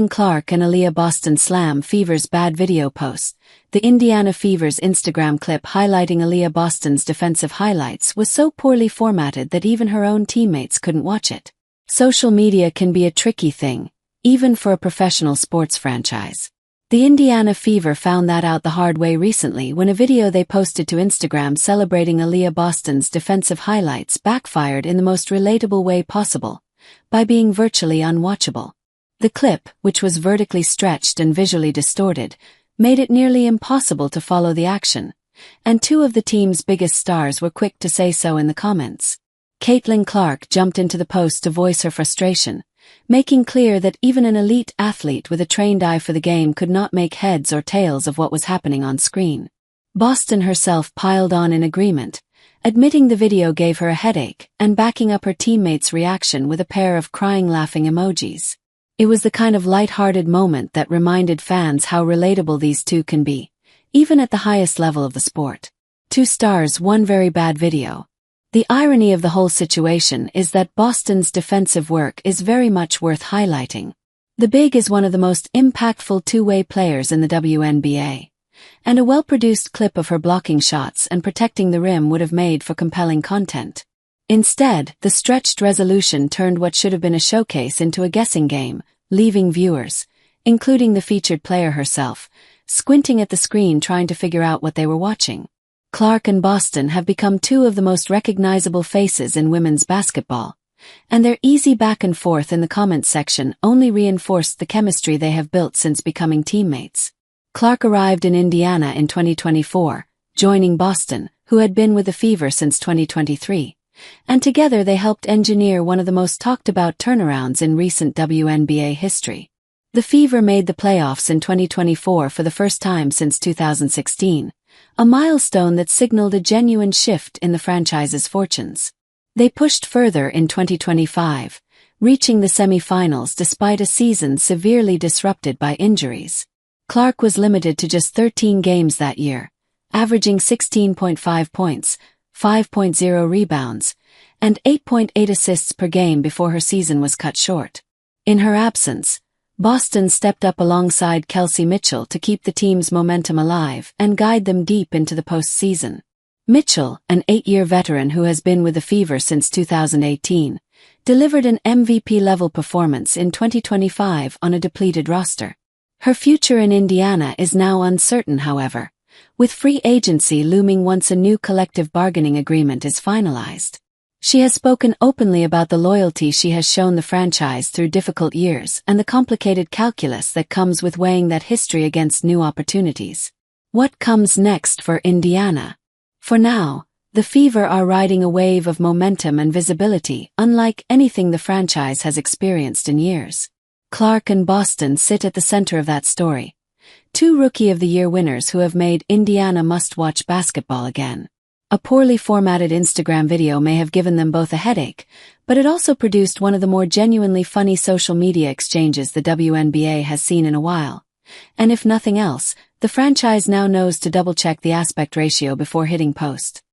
Clark and Aliyah Boston slam Fever's bad video post. The Indiana Fever's Instagram clip highlighting Aliyah Boston's defensive highlights was so poorly formatted that even her own teammates couldn't watch it. Social media can be a tricky thing, even for a professional sports franchise. The Indiana Fever found that out the hard way recently when a video they posted to Instagram celebrating Aliyah Boston's defensive highlights backfired in the most relatable way possible, by being virtually unwatchable. The clip, which was vertically stretched and visually distorted, made it nearly impossible to follow the action, and two of the team's biggest stars were quick to say so in the comments. Clark jumped into the post to voice her frustration, making clear that even an elite athlete with a trained eye for the game could not make heads or tails of what was happening on screen. Boston herself piled on in agreement, admitting the video gave her a headache and backing up her teammates' reaction with a pair of crying laughing emojis. It was the kind of light-hearted moment that reminded fans how relatable these two can be, even at the highest level of the sport. 2 stars, 1 very bad video. The irony of the whole situation is that Boston's defensive work is very much worth highlighting. The Big is one of the most impactful two-way players in the WNBA, and a well-produced clip of her blocking shots and protecting the rim would have made for compelling content. Instead, the stretched resolution turned what should have been a showcase into a guessing game, leaving viewers, including the featured player herself, squinting at the screen trying to figure out what they were watching. Clark and Boston have become two of the most recognizable faces in women's basketball, and their easy back and forth in the comments section only reinforced the chemistry they have built since becoming teammates. Clark arrived in Indiana in 2024, joining Boston, who had been with the Fever since 2023. And together they helped engineer one of the most talked-about turnarounds in recent WNBA history. The Fever made the playoffs in 2024 for the first time since 2016, a milestone that signaled a genuine shift in the franchise's fortunes. They pushed further in 2025, reaching the semi-finals despite a season severely disrupted by injuries. Clark was limited to just 13 games that year, averaging 16.5 points, 5.0 rebounds, and 8.8 assists per game before her season was cut short. In her absence, Boston stepped up alongside Kelsey Mitchell to keep the team's momentum alive and guide them deep into the postseason. Mitchell, an 8-year veteran who has been with the Fever since 2018, delivered an MVP-level performance in 2025 on a depleted roster. Her future in Indiana is now uncertain, however, with free agency looming once a new collective bargaining agreement is finalized. She has spoken openly about the loyalty she has shown the franchise through difficult years and the complicated calculus that comes with weighing that history against new opportunities. What comes next for Indiana? For now, the Fever are riding a wave of momentum and visibility unlike anything the franchise has experienced in years. Clark and Boston sit at the center of that story, 2 Rookie of the Year winners who have made Indiana must-watch basketball again. A poorly formatted Instagram video may have given them both a headache, but it also produced one of the more genuinely funny social media exchanges the WNBA has seen in a while. And if nothing else, the franchise now knows to double-check the aspect ratio before hitting post.